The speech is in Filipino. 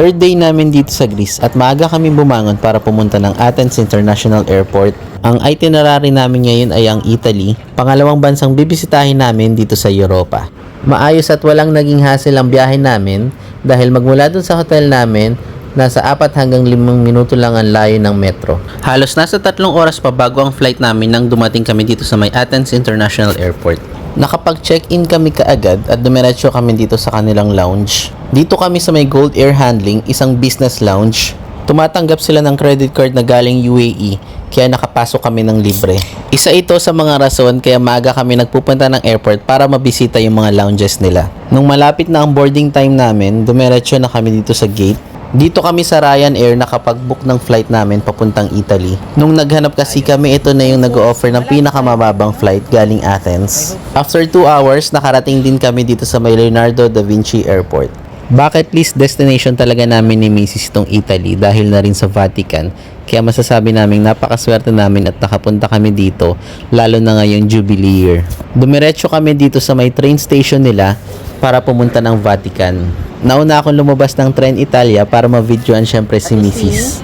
Third day namin dito sa Greece at maaga kami bumangon para pumunta ng Athens International Airport. Ang itinerary namin ngayon ay ang Italy, pangalawang bansang bibisitahin namin dito sa Europa. Maayos at walang naging hassle ang biyahe namin dahil magmula dun sa hotel namin, nasa 4 hanggang 5 minuto lang ang layo ng metro. Halos nasa 3 oras pa bago ang flight namin nang dumating kami dito sa may Athens International Airport. Nakapag-check-in kami kaagad at dumiretso kami dito sa kanilang lounge. Dito kami sa may Gold Air Handling, isang business lounge. Tumatanggap sila ng credit card na galing UAE, kaya nakapasok kami ng libre. Isa ito sa mga rason kaya maaga kami nagpupunta ng airport para mabisita yung mga lounges nila. Nung malapit na ang boarding time namin, dumiretso na kami dito sa gate. Dito kami sa Ryanair nakapag-book ng flight namin papuntang Italy. Nung naghanap kasi kami, ito na yung nag-o-offer ng pinakamababang flight galing Athens. After 2 hours, nakarating din kami dito sa may Leonardo da Vinci Airport. Bucket list destination talaga namin ni Mrs. itong Italy dahil na rin sa Vatican. Kaya masasabi namin napakaswerte namin at nakapunta kami dito, lalo na ngayong Jubilee year. Dumiretso kami dito sa may train station nila para pumunta ng Vatican. Nauna akong lumabas ng Tren Italia para ma-videoan syempre si Mrs.